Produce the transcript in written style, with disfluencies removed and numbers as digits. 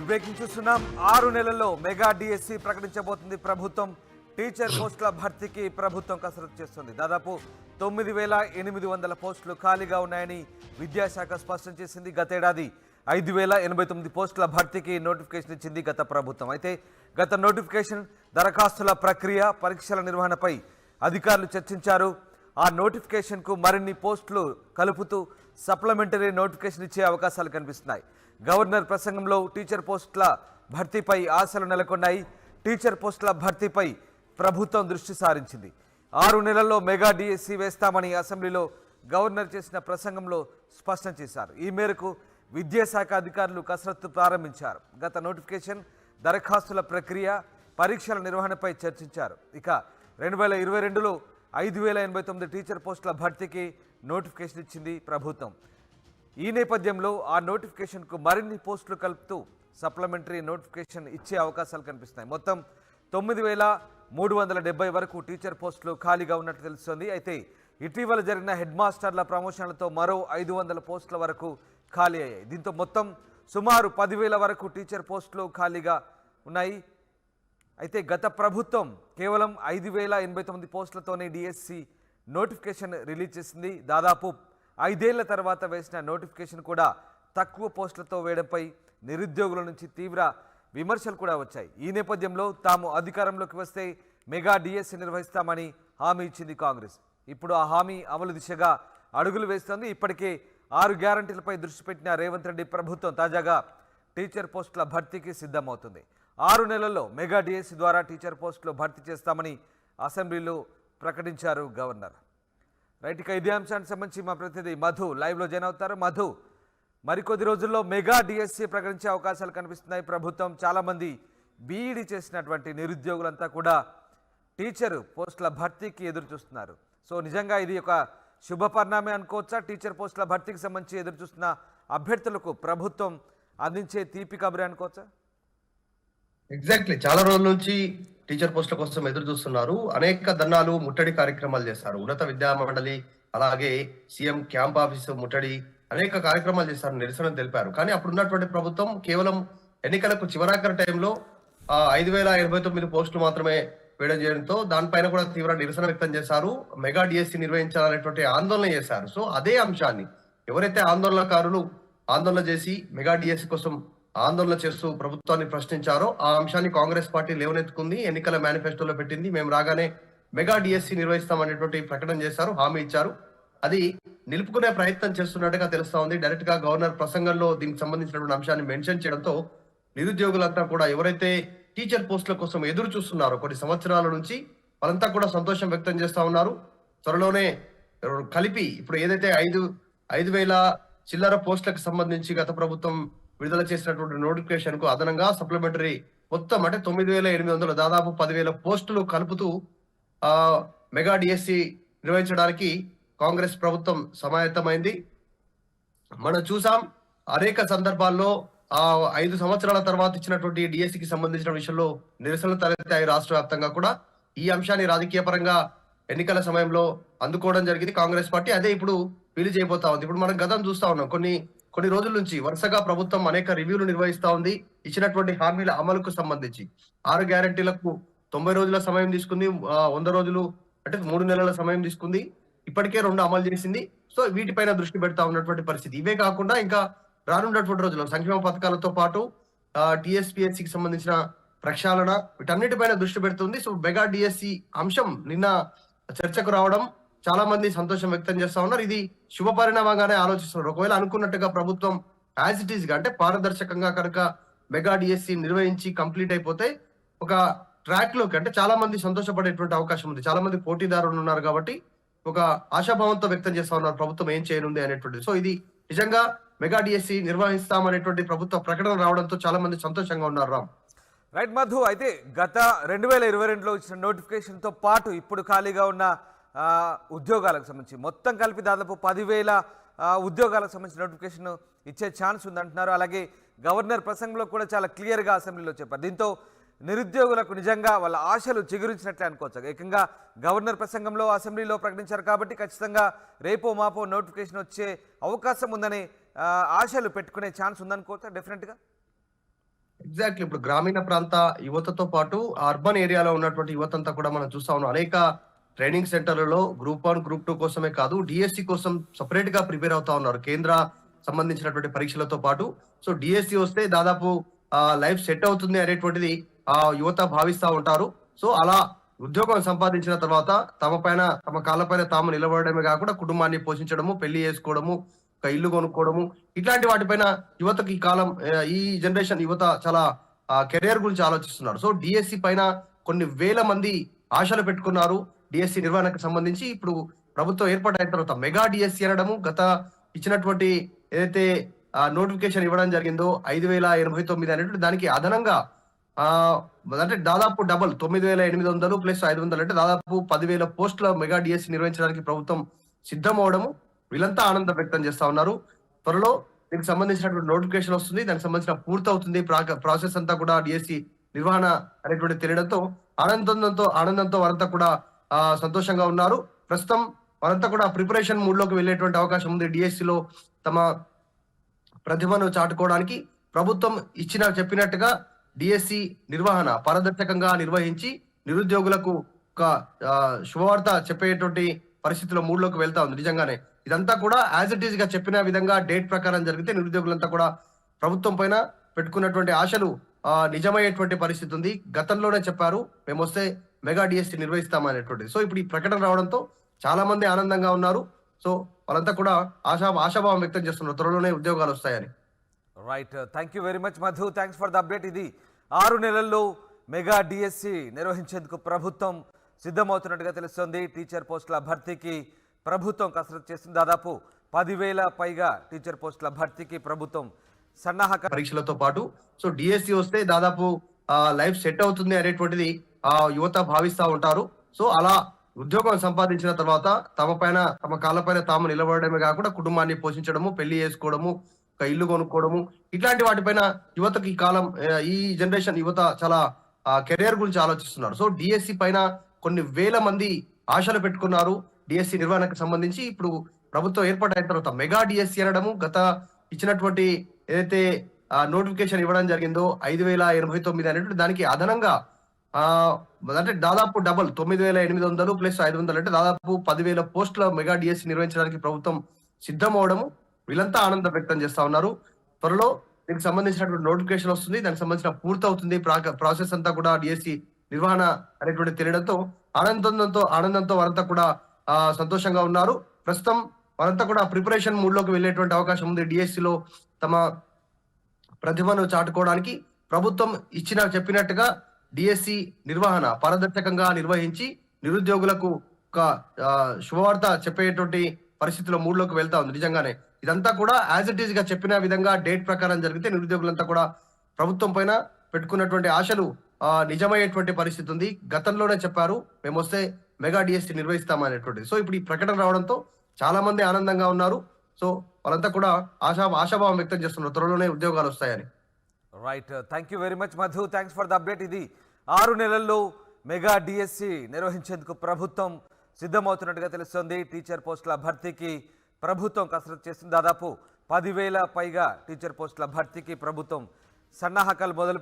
Breaking చూస్తున్నాం. 6 నెలల్లో mega DSC ప్రకటించబోతుంది ప్రభుత్వం. టీచర్ పోస్టుల భర్తీకి ప్రభుత్వం కసరత్తు చేస్తుంది. దాదాపు 9,800 పోస్టులు ఖాళీగా ఉన్నాయని విద్యాశాఖ స్పష్టం చేసింది. గతేడాది 5,089 పోస్టుల భర్తీకి నోటిఫికేషన్ ఇచ్చింది గత ప్రభుత్వం. అయితే గత నోటిఫికేషన్, దరఖాస్తుల ప్రక్రియ, పరీక్షల నిర్వహణపై అధికారులు చర్చించారు. ఆ నోటిఫికేషన్కు మరిన్ని పోస్టులు కలుపుతూ సప్లిమెంటరీ నోటిఫికేషన్ ఇచ్చే అవకాశాలు కనిపిస్తున్నాయి. గవర్నర్ ప్రసంగంలో టీచర్ పోస్టుల భర్తీపై ఆశలు నెలకొన్నాయి. టీచర్ పోస్టుల భర్తీపై ప్రభుత్వం దృష్టి సారించింది. 6 నెలల్లో మెగా డిఎస్సి వేస్తామని అసెంబ్లీలో గవర్నర్ చేసిన ప్రసంగంలో స్పష్టం చేశారు. ఈ మేరకు విద్యాశాఖ అధికారులు కసరత్తు ప్రారంభించారు. గత నోటిఫికేషన్, దరఖాస్తుల ప్రక్రియ, పరీక్షల నిర్వహణపై చర్చించారు. ఇక 2022లో 5,089 టీచర్ పోస్టుల భర్తీకి నోటిఫికేషన్ ఇచ్చింది ప్రభుత్వం. ఈ నేపథ్యంలో ఆ నోటిఫికేషన్కు మరిన్ని పోస్టులు కలుపుతూ సప్లిమెంటరీ నోటిఫికేషన్ ఇచ్చే అవకాశాలు కనిపిస్తున్నాయి. మొత్తం 9,370 వరకు టీచర్ పోస్టులు ఖాళీగా ఉన్నట్టు తెలుస్తోంది. అయితే ఇటీవల జరిగిన హెడ్ మాస్టర్ల ప్రమోషన్లతో మరో 500 పోస్టుల వరకు ఖాళీ అయ్యాయి. దీంతో మొత్తం సుమారు 10,000 వరకు టీచర్ పోస్టులు ఖాళీగా ఉన్నాయి. అయితే గత ప్రభుత్వం కేవలం 5,089 పోస్టులతోనే డిఎస్సి నోటిఫికేషన్ రిలీజ్ చేసింది. దాదాపు 5 ఏళ్ల తర్వాత వేసిన నోటిఫికేషన్ కూడా తక్కువ పోస్టులతో వేయడంపై నిరుద్యోగుల నుంచి తీవ్ర విమర్శలు కూడా వచ్చాయి. ఈ నేపథ్యంలో తాము అధికారంలోకి వస్తే మెగా డిఎస్సి నిర్వహిస్తామని హామీ ఇచ్చింది కాంగ్రెస్. ఇప్పుడు ఆ హామీ అమలు దిశగా అడుగులు వేస్తోంది. ఇప్పటికే 6 గ్యారంటీలపై దృష్టి పెట్టిన రేవంత్ రెడ్డి ప్రభుత్వం తాజాగా టీచర్ పోస్టుల భర్తీకి సిద్ధమవుతుంది. 6 నెలల్లో మెగా డిఎస్సి ద్వారా టీచర్ పోస్టులు భర్తీ చేస్తామని అసెంబ్లీలో ప్రకటించారు గవర్నర్. రైట్, ఇక ఇదే అంశానికి సంబంధించి మా ప్రతినిధి మధు లైవ్లో జాయిన్ అవుతారు. మధు, మరికొద్ది రోజుల్లో మెగా డిఎస్సి ప్రకటించే అవకాశాలు కనిపిస్తున్నాయి. ప్రభుత్వం చాలామంది బీఈడీ చేసినటువంటి నిరుద్యోగులంతా కూడా టీచర్ పోస్టుల భర్తీకి ఎదురు చూస్తున్నారు. సో నిజంగా ఇది ఒక శుభ పరిణామే అనుకోవచ్చా? టీచర్ పోస్టుల భర్తీకి సంబంధించి ఎదురు చూస్తున్న అభ్యర్థులకు ప్రభుత్వం అందించే తీపి కబురే అనుకోవచ్చా? ఎగ్జాక్ట్లీ, చాలా రోజుల నుంచి టీచర్ పోస్టుల కోసం ఎదురు చూస్తున్నారు. అనేక ధర్నాలు, ముట్టడి కార్యక్రమాలు చేస్తారు. ఉన్నత విద్యా మండలి, అలాగే సీఎం క్యాంప్ ఆఫీసు ముట్టడి, అనేక కార్యక్రమాలు చేశారు, నిరసన తెలిపారు. కానీ అప్పుడు ఉన్నటువంటి ప్రభుత్వం కేవలం ఎన్నికలకు చివరాఖరి టైంలో 5,089 పోస్టులు మాత్రమే వేయడం చేయడంతో దానిపైన కూడా తీవ్ర నిరసన వ్యక్తం చేశారు. మెగా డిఎస్సి నిర్వహించాలనేటువంటి ఆందోళన చేశారు. సో అదే అంశాన్ని ఎవరైతే ఆందోళనకారులు ఆందోళన చేసి మెగా డిఎస్సి కోసం ఆందోళన చేస్తూ ప్రభుత్వాన్ని ప్రశ్నించారో ఆ అంశాన్ని కాంగ్రెస్ పార్టీ లేవనెత్తుకుంది, ఎన్నికల మేనిఫెస్టోలో పెట్టింది. మేము రాగానే మెగా డిఎస్సి నిర్వహిస్తామనేటువంటి ప్రకటన చేశారు, హామీ ఇచ్చారు. అది నిలుపుకునే ప్రయత్నం చేస్తున్నట్టుగా తెలుస్తా ఉంది. డైరెక్ట్ గా గవర్నర్ ప్రసంగంలో దీనికి సంబంధించినటువంటి అంశాన్ని మెన్షన్ చేయడంతో నిరుద్యోగులంతా కూడా ఎవరైతే టీచర్ పోస్టుల కోసం ఎదురు చూస్తున్నారో కొన్ని సంవత్సరాల నుంచి వాళ్ళంతా కూడా సంతోషం వ్యక్తం చేస్తా ఉన్నారు. త్వరలోనే కలిపి ఇప్పుడు ఏదైతే 5,000 చిల్లర పోస్టులకు సంబంధించి గత ప్రభుత్వం విడుదల చేసినటువంటి నోటిఫికేషన్ కు అదనంగా సప్లిమెంటరీ మొత్తం అంటే 9,800 దాదాపు 10,000 పోస్టులు కలుపుతూ మెగా డిఎస్సి నిర్వహించడానికి కాంగ్రెస్ ప్రభుత్వం సమాయత్తమైంది. మనం చూసాం అనేక సందర్భాల్లో 5 సంవత్సరాల తర్వాత ఇచ్చినటువంటి డిఎస్సికి సంబంధించిన విషయంలో నిరసనలు తలెత్తాయి రాష్ట్ర వ్యాప్తంగా కూడా. ఈ అంశాన్ని రాజకీయ పరంగా ఎన్నికల సమయంలో అందుకోవడం జరిగింది కాంగ్రెస్ పార్టీ. అదే ఇప్పుడు వీలు చేయబోతా ఉంది. ఇప్పుడు మనం గతం చూస్తా ఉన్నాం, కొన్ని రోజుల నుంచి వరుసగా ప్రభుత్వం అనేక రివ్యూలు నిర్వహిస్తా ఉంది. ఇచ్చినటువంటి హామీల అమలుకు సంబంధించి 6 గ్యారంటీలకు 90 రోజుల సమయం తీసుకుంది, 100 రోజులు అంటే 3 నెలల సమయం తీసుకుంది. ఇప్పటికే 2 అమలు చేసింది. సో వీటిపైన దృష్టి పెడతా ఉన్నటువంటి పరిస్థితి. ఇవే కాకుండా ఇంకా రానున్నటువంటి రోజుల్లో సంక్షేమ పథకాలతో పాటు టీఎస్పీఎస్సికి సంబంధించిన ప్రక్షాళన, వీటన్నిటిపైన దృష్టి పెడుతుంది. సో మెగా డిఎస్సి అంశం నిన్న చర్చకు రావడం చాలా మంది సంతోషం వ్యక్తం చేస్తా ఉన్నారు. ఇది శుభ పరిణామంగానే ఆలోచిస్తున్నారు. ఒకవేళ అనుకున్నట్టుగా ప్రభుత్వం యాజ్ ఇట్ ఈస్ గా అంటే పారదర్శకంగా కనుక మెగా డిఎస్సి నిర్వహించి కంప్లీట్ అయిపోతే ఒక ట్రాక్ లోకి అంటే చాలా మంది సంతోషపడేటువంటి అవకాశం ఉంది. చాలా మంది పోటీదారులు ఉన్నారు కాబట్టి ఒక ఆశాభావంతో వ్యక్తం చేస్తా ఉన్నారు ప్రభుత్వం ఏం చేయనుంది అనేటువంటిది. సో ఇది నిజంగా మెగా డిఎస్సి నిర్వహిస్తామనేటువంటి ప్రభుత్వ ప్రకటన రావడంతో చాలా మంది సంతోషంగా ఉన్నారు. రామ్, రైట్ మధు, అయితే గత 2022లో ఇచ్చిన నోటిఫికేషన్తో పాటు ఇప్పుడు ఖాళీగా ఉన్న ఉద్యోగాలకు సంబంధించి మొత్తం కలిపి దాదాపు 10,000 ఉద్యోగాలకు సంబంధించిన నోటిఫికేషన్ ఇచ్చే ఛాన్స్ ఉందంటున్నారు. అలాగే గవర్నర్ ప్రసంగంలో కూడా చాలా క్లియర్గా అసెంబ్లీలో చెప్పారు. దీంతో నిరుద్యోగులకు నిజంగా వాళ్ళ ఆశలు చిగురించినట్లే అనుకోవచ్చు. ఏకంగా గవర్నర్ ప్రసంగంలో అసెంబ్లీలో ప్రకటించారు కాబట్టి ఖచ్చితంగా రేపో మాపో నోటిఫికేషన్ వచ్చే అవకాశం ఉందని ఆశలు పెట్టుకునే ఛాన్స్ ఉందనుకోవచ్చా డెఫినెట్గా? ఎగ్జాక్ట్లీ. ఇప్పుడు గ్రామీణ ప్రాంత యువతతో పాటు అర్బన్ ఏరియాలో ఉన్నటువంటి యువతంతా కూడా మనం చూస్తా ఉన్నాం. అనేక ట్రైనింగ్ సెంటర్లలో గ్రూప్ 1, గ్రూప్ 2 కోసమే కాదు, డిఎస్సి కోసం సెపరేట్ గా ప్రిపేర్ అవుతా ఉన్నారు. కేంద్ర సంబంధించినటువంటి పరీక్షలతో పాటు. సో డిఎస్సి వస్తే దాదాపు లైఫ్ సెట్ అవుతుంది అనేటువంటిది యువత భావిస్తా ఉంటారు. సో అలా ఉద్యోగం సంపాదించిన తర్వాత తమ కాళ్ళపైన తాము నిలబడమే కాకుండా కుటుంబాన్ని పోషించడము, పెళ్లి చేసుకోవడము, ఒక ఇల్లు కొనుక్కోవడము, ఇట్లాంటి వాటిపైన యువతకి ఈ కాలం ఈ జనరేషన్ యువత చాలా కెరియర్ గురించి ఆలోచిస్తున్నారు. సో డిఎస్సి పైన కొన్ని వేల మంది ఆశలు పెట్టుకున్నారు. డిఎస్సి నిర్వహణకు సంబంధించి ఇప్పుడు ప్రభుత్వం ఏర్పాటైన తర్వాత మెగా డిఎస్సి అనడము, గత ఇచ్చినటువంటి ఏదైతే నోటిఫికేషన్ ఇవ్వడం జరిగిందో 5,089 అనేటువంటి దానికి అదనంగా ఆ అంటే దాదాపు డబల్ 9,800 ప్లస్ 500 అంటే దాదాపు 10,000 పోస్టుల మెగా డిఎస్సి నిర్వహించడానికి ప్రభుత్వం సిద్ధం అవడము, వీళ్ళంతా ఆనందం వ్యక్తం చేస్తా ఉన్నారు. త్వరలో దీనికి సంబంధించినటువంటి నోటిఫికేషన్ వస్తుంది. దానికి సంబంధించిన పూర్తవుతుంది ప్రాసెస్ అంతా కూడా డిఎస్సి నిర్వహణ అనేటువంటి తెలియడంతో ఆనందంతో వారంతా కూడా సంతోషంగా ఉన్నారు. ప్రస్తుతం వారంతా కూడా ప్రిపరేషన్ మూడ్ లోకి వెళ్ళేటువంటి అవకాశం ఉంది. డిఎస్సిలో తమ ప్రతిభను చాటుకోవడానికి ప్రభుత్వం చెప్పినట్టుగా డిఎస్సి నిర్వహణ పారదర్శకంగా నిర్వహించి నిరుద్యోగులకు ఒక శుభవార్త చెప్పేటువంటి పరిస్థితిలో మూడ్లోకి వెళ్తా ఉంది. నిజంగానే ఇదంతా కూడా యాజ్ ఇట్ ఈస్ గా చెప్పిన విధంగా డేట్ ప్రకారం జరిగితే నిరుద్యోగులంతా కూడా ప్రభుత్వం పైన పెట్టుకున్నటువంటి ఆశలు నిజమయ్యేటువంటి పరిస్థితి ఉంది. గతంలోనే చెప్పారు మేము వస్తే మెగా డిఎస్సి నిర్వహిస్తామనేటువంటిది. సో ఇప్పుడు ఈ ప్రకటన రావడంతో చాలా మంది ఆనందంగా ఉన్నారు. సో వాళ్ళంతా కూడా ఆశాభావం వ్యక్తం చేస్తున్నారు త్వరలోనే ఉద్యోగాలు వస్తాయని. Right, thank you very much Madhu, thanks for the update. ఇది 6 నెలల్లో మెగా డిఎస్సి నిర్వహించేందుకు ప్రభుత్వం సిద్ధమవుతున్నట్టుగా తెలుస్తోంది. టీచర్ పోస్టుల భర్తీకి ప్రభుత్వం కసరత్తు చేస్తుంది. దాదాపు 10,000 పైగా టీచర్ పోస్టుల భర్తీకి ప్రభుత్వం సన్నాహక పరీక్షలతో పాటు సో డిఎస్సి వస్తే దాదాపు లైఫ్ సెట్ అవుతుంది అనేటువంటిది యువత భావిస్తా ఉంటారు. సో అలా ఉద్యోగం సంపాదించిన తర్వాత తమ కాళ్ళపైన తాము నిలబడమే కాకుండా కుటుంబాన్ని పోషించడము, పెళ్లి చేసుకోవడము, ఒక ఇల్లు కొనుక్కోవడము, ఇట్లాంటి వాటిపైన యువతకి ఈ కాలం ఈ జనరేషన్ యువత చాలా కెరియర్ గురించి ఆలోచిస్తున్నారు. సో డిఎస్సి పైన కొన్ని వేల మంది ఆశలు పెట్టుకున్నారు. డిఎస్సి నిర్వహణకు సంబంధించి ఇప్పుడు ప్రభుత్వం ఏర్పాటైన తర్వాత మెగా డిఎస్సి అనడము, గత ఇచ్చినటువంటి ఏదైతే నోటిఫికేషన్ ఇవ్వడం జరిగిందో 5,089 అనేటువంటి దానికి అదనంగా అంటే దాదాపు డబల్ 9,800 ప్లస్ 500 అంటే దాదాపు 10,000 పోస్టుల మెగా డిఎస్సి నిర్వహించడానికి ప్రభుత్వం సిద్ధం అవడము, వీళ్ళంతా ఆనందం వ్యక్తం చేస్తా ఉన్నారు. త్వరలో దీనికి సంబంధించినటువంటి నోటిఫికేషన్ వస్తుంది. దానికి సంబంధించిన పూర్తవుతుంది ప్రాసెస్ అంతా కూడా డిఎస్సి నిర్వహణ అనేటువంటి తెలియడంతో ఆనందంతో వారంతా కూడా సంతోషంగా ఉన్నారు. ప్రస్తుతం వారంతా కూడా ప్రిపరేషన్ మూడ్ లోకి వెళ్ళేటువంటి అవకాశం ఉంది. డిఎస్సిలో తమ ప్రతిభను చాటుకోవడానికి ప్రభుత్వం చెప్పినట్టుగా డిఎస్సి నిర్వహణ పారదర్శకంగా నిర్వహించి నిరుద్యోగులకు ఒక శుభవార్త చెప్పేటువంటి పరిస్థితిలో మూడ్లోకి వెళ్తా ఉంది. నిజంగానే ఇదంతా కూడా యాజ్ ఇట్ ఈస్ గా చెప్పిన విధంగా డేట్ ప్రకారం జరిగితే నిరుద్యోగులంతా కూడా ప్రభుత్వం పైన పెట్టుకున్నటువంటి ఆశలు నిజమయ్యేటువంటి పరిస్థితి ఉంది. గతంలోనే చెప్పారు మేము వస్తే మెగా డిఎస్సి నిర్వహిస్తామనేటువంటిది. సో ఇప్పుడు ఈ ప్రకటన రావడంతో చాలా మంది ఆనందంగా ఉన్నారు. సో వాళ్ళంతా కూడా ఆశాభావం వ్యక్తం చేస్తున్నారు త్వరలోనే ఉద్యోగాలు వస్తాయని. Right, thank you very much Madhu, thanks for the update. ఇది 6 నెలల్లో మెగా డిఎస్సి నిర్వహించేందుకు ప్రభుత్వం సిద్ధమవుతున్నట్టుగా తెలుస్తోంది. టీచర్ పోస్టుల భర్తీకి ప్రభుత్వం కసరత్తు చేస్తుంది. దాదాపు 10,000 పైగా టీచర్ పోస్టుల భర్తీకి ప్రభుత్వం సన్నాహకాలు మొదలుపెట్టింది.